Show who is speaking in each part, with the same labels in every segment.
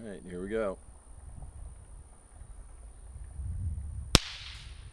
Speaker 1: Alright, here we go.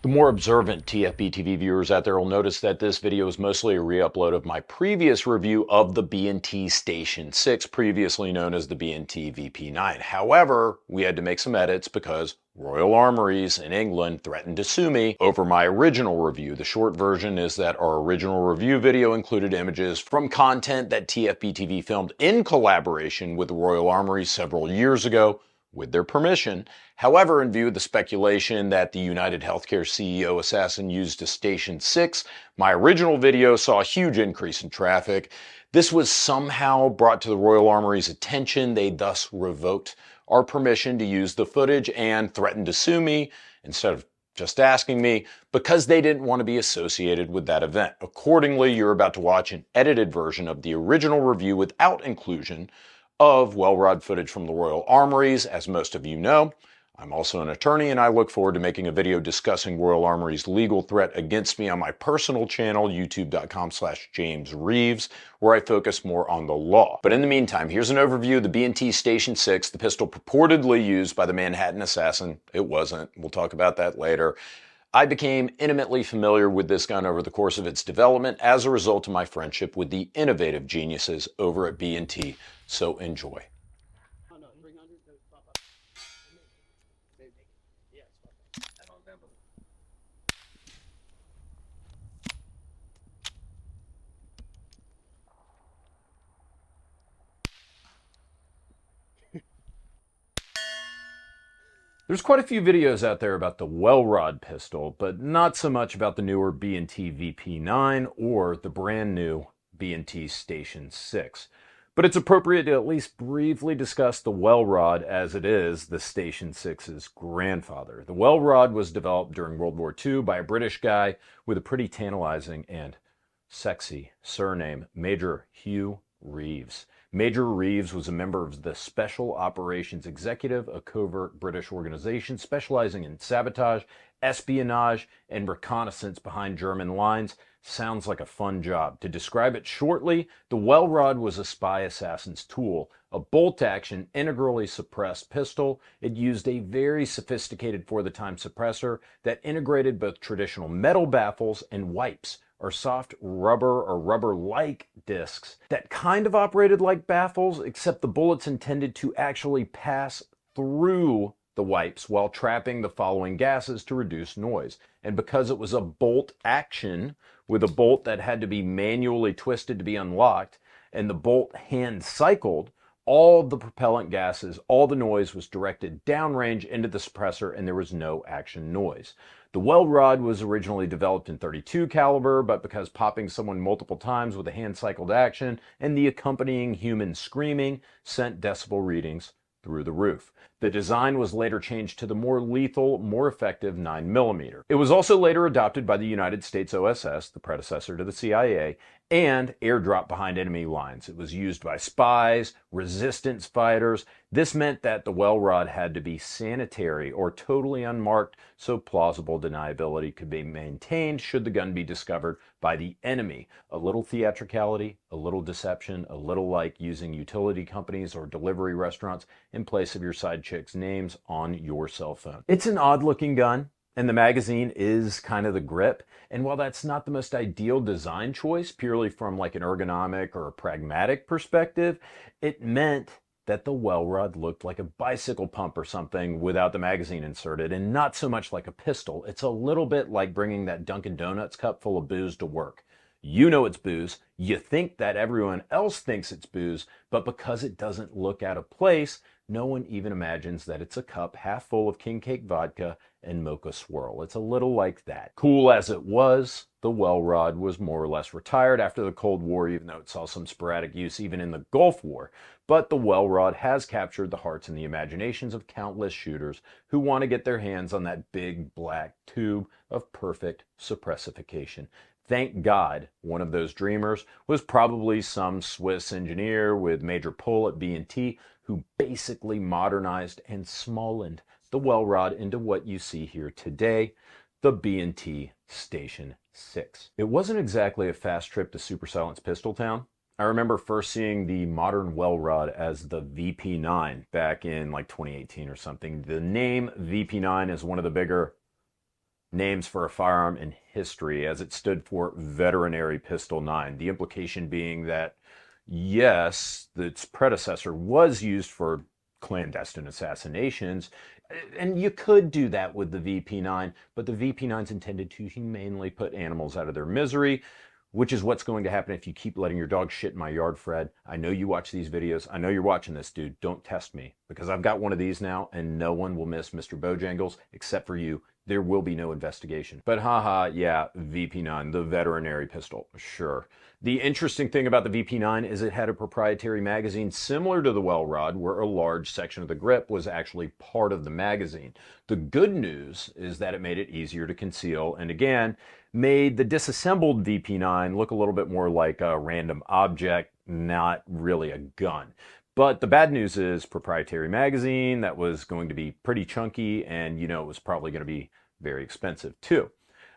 Speaker 2: The more observant TFB TV viewers out there will notice that this video is mostly a re-upload of my previous review of the B&T Station 6, previously known as the B&T VP9. However, we had to make some edits because Royal Armouries in England threatened to sue me over my original review. The short version is that our original review video included images from content that TFB TV filmed in collaboration with the Royal Armouries several years ago, with their permission. However, in view of the speculation that the United Healthcare CEO assassin used a Station 6, my original video saw a huge increase in traffic. This was somehow brought to the Royal Armoury's attention. They thus revoked our permission to use the footage and threatened to sue me instead of just asking me, because they didn't want to be associated with that event. Accordingly, you're about to watch an edited version of the original review without inclusion of Welrod footage from the Royal Armouries. As most of you know, I'm also an attorney, and I look forward to making a video discussing Royal Armouries' legal threat against me on my personal channel, youtube.com/James Reeves, where I focus more on the law. But in the meantime, here's an overview of the B&T Station 6, the pistol purportedly used by the Manhattan assassin. It wasn't. We'll talk about that later. I became intimately familiar with this gun over the course of its development as a result of my friendship with the innovative geniuses over at B&T. So enjoy. There's quite a few videos out there about the Welrod pistol, but not so much about the newer B&T VP9 or the brand new B&T Station 6. But it's appropriate to at least briefly discuss the Welrod, as it is the Station 6's grandfather. The Welrod was developed during World War II by a British guy with a pretty tantalizing and sexy surname, Major Hugh Reeves. Major Reeves was a member of the Special Operations Executive, a covert British organization specializing in sabotage, espionage, and reconnaissance behind German lines. Sounds like a fun job. To describe it shortly, the Welrod was a spy assassin's tool, a bolt-action, integrally suppressed pistol. It used a very sophisticated for-the-time suppressor that integrated both traditional metal baffles and wipes, or soft rubber or rubber-like discs that kind of operated like baffles, except the bullets intended to actually pass through the wipes while trapping the following gases to reduce noise. And because it was a bolt action with a bolt that had to be manually twisted to be unlocked, and the bolt hand cycled, all the propellant gases, all the noise was directed downrange into the suppressor, and there was no action noise. The Welrod was originally developed in .32 caliber, but because popping someone multiple times with a hand-cycled action and the accompanying human screaming sent decibel readings through the roof. The design was later changed to the more lethal, more effective 9mm. It was also later adopted by the United States OSS, the predecessor to the CIA, and airdropped behind enemy lines. It was used by spies, resistance fighters. This meant that the Welrod had to be sanitary or totally unmarked, so plausible deniability could be maintained should the gun be discovered by the enemy. A little theatricality, a little deception, a little like using utility companies or delivery restaurants in place of your side chick's names on your cell phone. It's an odd-looking gun, and the magazine is kind of the grip. And while that's not the most ideal design choice, purely from like an ergonomic or a pragmatic perspective, it meant that the Welrod looked like a bicycle pump or something without the magazine inserted, and not so much like a pistol. It's a little bit like bringing that Dunkin' Donuts cup full of booze to work. You know it's booze, you think that everyone else thinks it's booze, but because it doesn't look out of place, no one even imagines that it's a cup half full of king cake vodka and mocha swirl. It's a little like that. Cool as it was, the Welrod was more or less retired after the Cold War, even though it saw some sporadic use even in the Gulf War. But the Welrod has captured the hearts and the imaginations of countless shooters who want to get their hands on that big black tube of perfect suppressification. Thank God one of those dreamers was probably some Swiss engineer with major pull at B&T who basically modernized and smallened the Welrod into what you see here today, the B&T Station 6. It wasn't exactly a fast trip to Super Silence Pistol Town. I remember first seeing the modern Welrod as the VP9 back in like 2018 or something. The name VP9 is one of the bigger names for a firearm in history, as it stood for Veterinary Pistol 9. The implication being that, yes, its predecessor was used for clandestine assassinations, and you could do that with the VP9, but the VP9 is intended to humanely put animals out of their misery, which is what's going to happen if you keep letting your dog shit in my yard, Fred. I know you watch these videos. I know you're watching this, dude. Don't test me, because I've got one of these now, and no one will miss Mr. Bojangles except for you. There will be no investigation. But haha, yeah, VP9, the veterinary pistol, sure. The interesting thing about the VP9 is it had a proprietary magazine similar to the Welrod, where a large section of the grip was actually part of the magazine. The good news is that it made it easier to conceal, and again, made the disassembled VP9 look a little bit more like a random object, not really a gun. But the bad news is proprietary magazine that was going to be pretty chunky, and it was probably going to be very expensive too.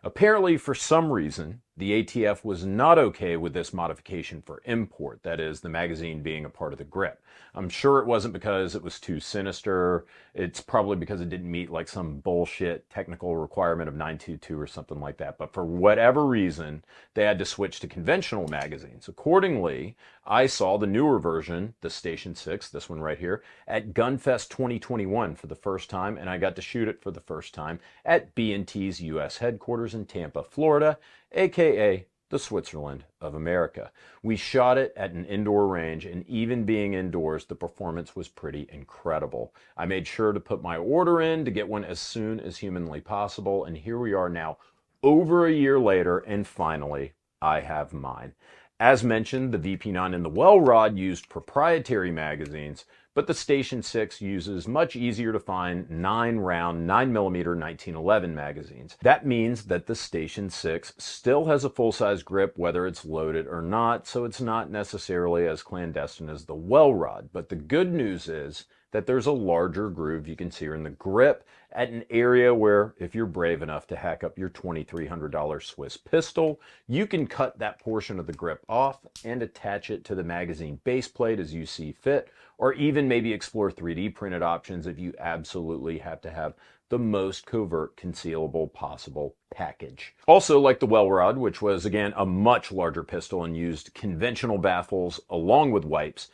Speaker 2: Apparently, for some reason, the ATF was not okay with this modification for import, that is, the magazine being a part of the grip. I'm sure it wasn't because it was too sinister. It's probably because it didn't meet like some bullshit technical requirement of 922 or something like that. But for whatever reason, they had to switch to conventional magazines. Accordingly, I saw the newer version, the Station Six, this one right here, at Gunfest 2021 for the first time, and I got to shoot it for the first time at B&T's U.S. headquarters in Tampa, Florida, aka the Switzerland of America. We shot it at an indoor range, and even being indoors, the performance was pretty incredible. I made sure to put my order in to get one as soon as humanly possible, and here we are now, over a year later, and finally, I have mine. As mentioned, the VP9 and the Welrod used proprietary magazines, but the Station Six uses much easier to find 9-round 9mm 1911 magazines. That means that the Station Six still has a full-size grip whether it's loaded or not, so it's not necessarily as clandestine as the Welrod. But the good news is that there's a larger groove you can see in the grip at an area where, if you're brave enough to hack up your $2,300 Swiss pistol, you can cut that portion of the grip off and attach it to the magazine base plate as you see fit, or even maybe explore 3D printed options if you absolutely have to have the most covert concealable possible package. Also, like the Welrod, which was again a much larger pistol and used conventional baffles along with wipes,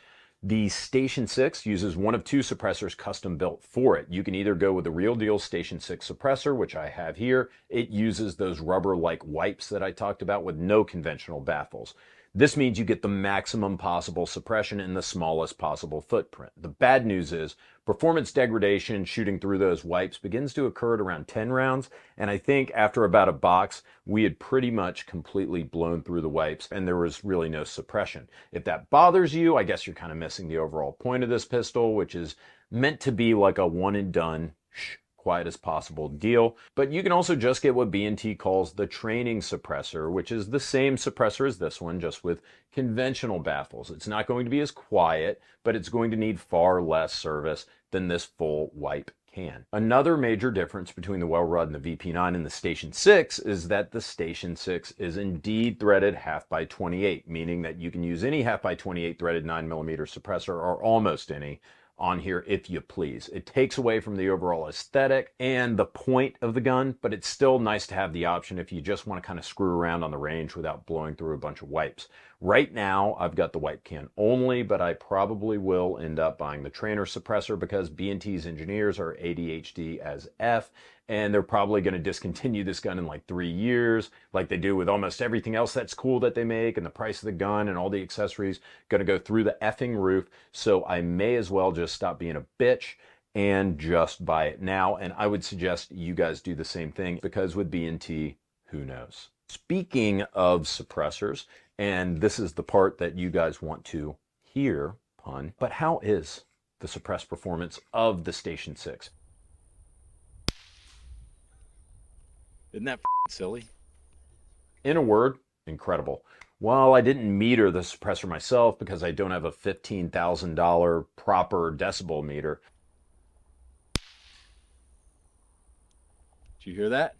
Speaker 2: the Station Six uses one of two suppressors custom built for it. You can either go with the real deal Station Six suppressor, which I have here. It uses those rubber-like wipes that I talked about with no conventional baffles. This means you get the maximum possible suppression in the smallest possible footprint. The bad news is performance degradation shooting through those wipes begins to occur at around 10 rounds, and I think after about a box, we had pretty much completely blown through the wipes, and there was really no suppression. If that bothers you, I guess you're kind of missing the overall point of this pistol, which is meant to be like a one and done, quiet as possible deal. But you can also just get what B&T calls the training suppressor, which is the same suppressor as this one, just with conventional baffles. It's not going to be as quiet, but it's going to need far less service than this full wipe can. Another major difference between the Welrod and the VP9 and the Station Six is that the Station Six is indeed threaded 1/2x28, meaning that you can use any 1/2x28 threaded 9mm suppressor, or almost any, on here if you please. It takes away from the overall aesthetic and the point of the gun, but it's still nice to have the option if you just want to kind of screw around on the range without blowing through a bunch of wipes. Right now, I've got the wipe can only, but I probably will end up buying the trainer suppressor because B&T's engineers are ADHD as F, and they're probably going to discontinue this gun in like 3 years, like they do with almost everything else that's cool that they make, and the price of the gun and all the accessories going to go through the effing roof. So I may as well just stop being a bitch and just buy it now. And I would suggest you guys do the same thing, because with B&T, who knows? Speaking of suppressors, and this is the part that you guys want to hear, pun, but how is the suppressed performance of the Station Six?
Speaker 1: Isn't that silly?
Speaker 2: In a word, incredible. While I didn't meter the suppressor myself because I don't have a $15,000 proper decibel meter.
Speaker 1: Did you hear that?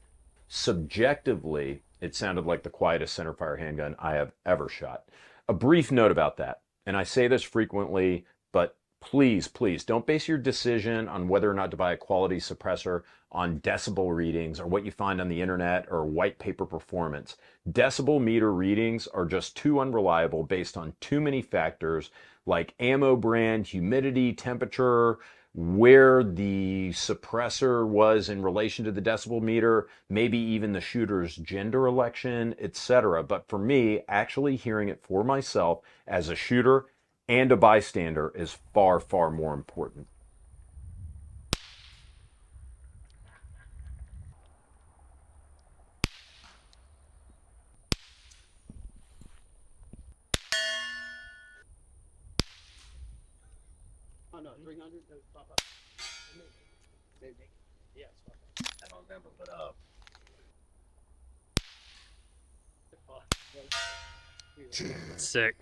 Speaker 2: Subjectively, it sounded like the quietest centerfire handgun I have ever shot. A brief note about that, and I say this frequently, but please, please don't base your decision on whether or not to buy a quality suppressor on decibel readings or what you find on the internet or white paper performance. Decibel meter readings are just too unreliable based on too many factors like ammo brand, humidity, temperature, where the suppressor was in relation to the decibel meter, maybe even the shooter's gender election, etc. But for me, actually hearing it for myself as a shooter and a bystander is far, far more important.
Speaker 3: Oh no, 300. Pop up. Maybe. Yeah, it's pop up. I don't remember, but sick.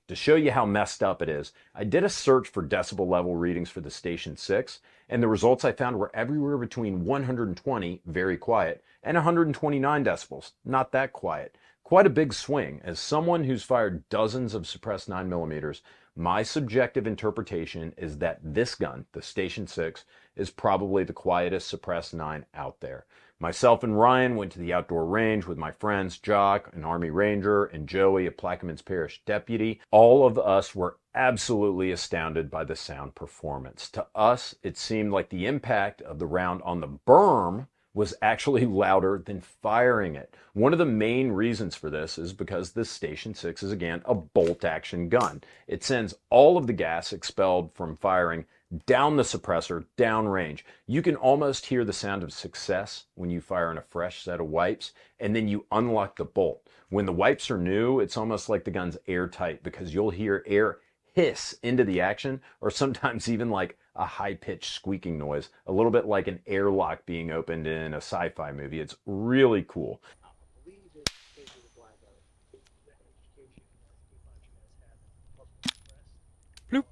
Speaker 2: To show you how messed up it is, I did a search for decibel level readings for the Station 6, and the results I found were everywhere between 120, very quiet, and 129 decibels, not that quiet. Quite a big swing. As someone who's fired dozens of suppressed 9mm, my subjective interpretation is that this gun, the Station 6, is probably the quietest suppressed 9 out there. Myself and Ryan went to the outdoor range with my friends Jock, an Army Ranger, and Joey, a Plaquemines Parish deputy. All of us were absolutely astounded by the sound performance. To us, it seemed like the impact of the round on the berm was actually louder than firing it. One of the main reasons for this is because this Station 6 is, again, a bolt-action gun. It sends all of the gas expelled from firing down the suppressor, downrange. You can almost hear the sound of success when you fire in a fresh set of wipes, and then you unlock the bolt. When the wipes are new, it's almost like the gun's airtight because you'll hear air hiss into the action, or sometimes even like a high-pitched squeaking noise, a little bit like an airlock being opened in a sci-fi movie. It's really cool.
Speaker 3: Bloop.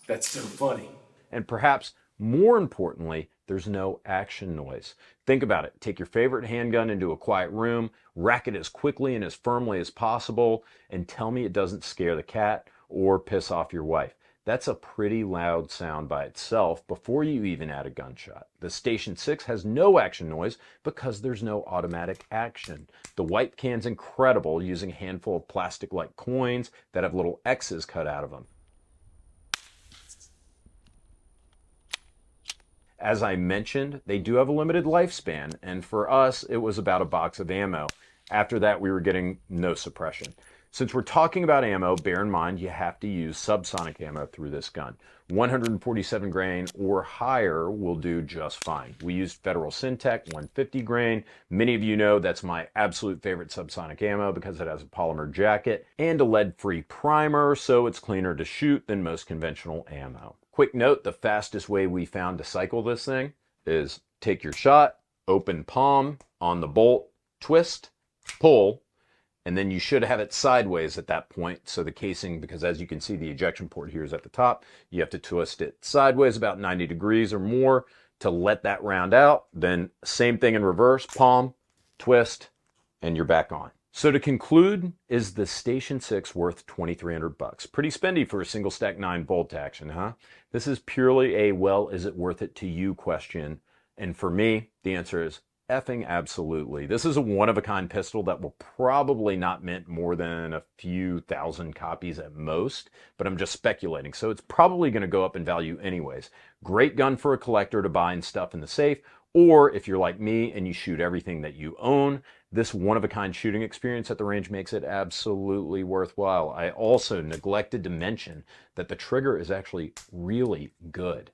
Speaker 1: That's so funny.
Speaker 2: And perhaps more importantly, there's no action noise. Think about it. Take your favorite handgun into a quiet room, rack it as quickly and as firmly as possible, and tell me it doesn't scare the cat or piss off your wife. That's a pretty loud sound by itself before you even add a gunshot. The Station 6 has no action noise because there's no automatic action. The wipe can's incredible, using a handful of plastic-like coins that have little X's cut out of them. As I mentioned, they do have a limited lifespan, and for us, it was about a box of ammo. After that, we were getting no suppression. Since we're talking about ammo, bear in mind you have to use subsonic ammo through this gun. 147 grain or higher will do just fine. We used Federal Syntech 150 grain. Many of you know that's my absolute favorite subsonic ammo because it has a polymer jacket and a lead-free primer, so it's cleaner to shoot than most conventional ammo. Quick note, the fastest way we found to cycle this thing is take your shot, open palm on the bolt, twist, pull, and then you should have it sideways at that point. So the casing, because as you can see, the ejection port here is at the top, you have to twist it sideways about 90 degrees or more to let that round out. Then same thing in reverse, palm, twist, and you're back on. So to conclude, is the Station 6 worth $2,300? Pretty spendy for a single stack 9 bolt action, huh? This is purely a, well, is it worth it to you question. And for me, the answer is effing absolutely. This is a one-of-a-kind pistol that will probably not mint more than a few thousand copies at most, but I'm just speculating. So it's probably going to go up in value anyways. Great gun for a collector to buy and stuff in the safe, or if you're like me and you shoot everything that you own, this one-of-a-kind shooting experience at the range makes it absolutely worthwhile. I also neglected to mention that the trigger is actually really good.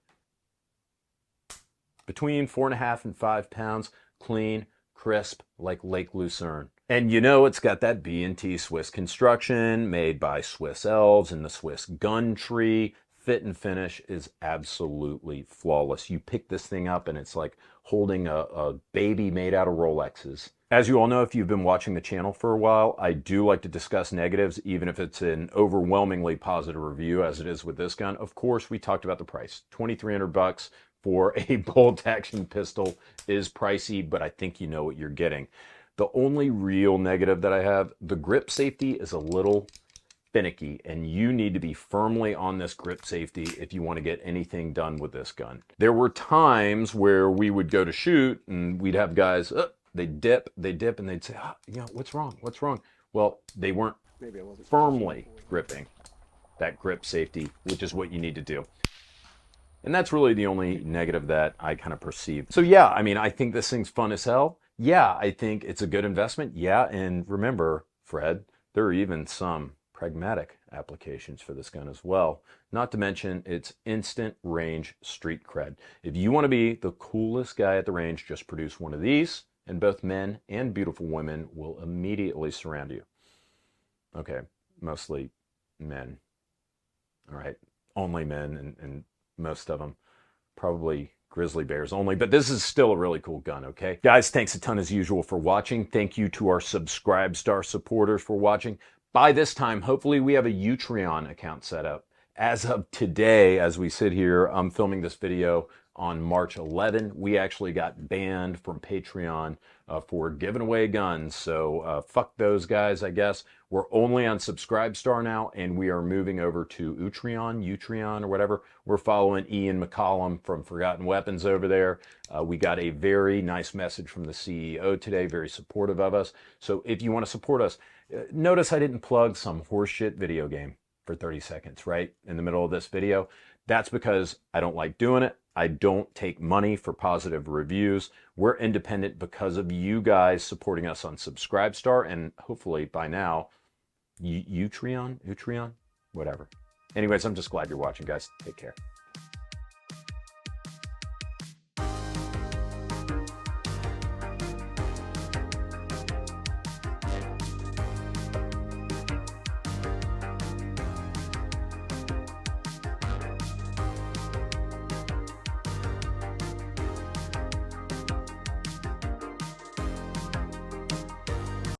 Speaker 2: Between 4.5 and 5 pounds, clean, crisp, like Lake Lucerne. And you know it's got that B&T Swiss construction, made by Swiss elves in the Swiss gun tree. fit and finish is absolutely flawless. You pick this thing up and it's like holding a baby made out of Rolexes. As you all know, if you've been watching the channel for a while, I do like to discuss negatives, even if it's an overwhelmingly positive review, as it is with this gun. Of course, we talked about the price. $2,300 for a bolt action pistol is pricey, but I think you know what you're getting. The only real negative that I have, the grip safety is a little finicky, and you need to be firmly on this grip safety if you want to get anything done with this gun. There were times where we would go to shoot and we'd have guys, they dip, and they'd say, what's wrong? What's wrong? Well, they weren't firmly gripping that grip safety, which is what you need to do. And that's really the only negative that I kind of perceive. So yeah, I mean, I think this thing's fun as hell. Yeah, I think it's a good investment. Yeah, and remember, Fred, there are even some pragmatic applications for this gun as well. Not to mention its instant range street cred. If you want to be the coolest guy at the range, just produce one of these, and both men and beautiful women will immediately surround you. Okay, mostly men. All right, only men, and most of them probably grizzly bears only, but this is still a really cool gun, okay? Guys, thanks a ton as usual for watching. Thank you to our Subscribestar supporters for watching. By this time, hopefully we have a Utreon account set up. As of today, as we sit here, I'm filming this video on March 11. We actually got banned from Patreon for giving away guns. So fuck those guys, I guess. We're only on Subscribestar now, and we are moving over to Utreon, or whatever. We're following Ian McCollum from Forgotten Weapons over there. We got a very nice message from the CEO today, very supportive of us. So if you want to support us, notice I didn't plug some horseshit video game for 30 seconds, right? In the middle of this video. That's because I don't like doing it. I don't take money for positive reviews. We're independent because of you guys supporting us on Subscribestar, and hopefully by now, Utreon, whatever. Anyways, I'm just glad you're watching, guys. Take care.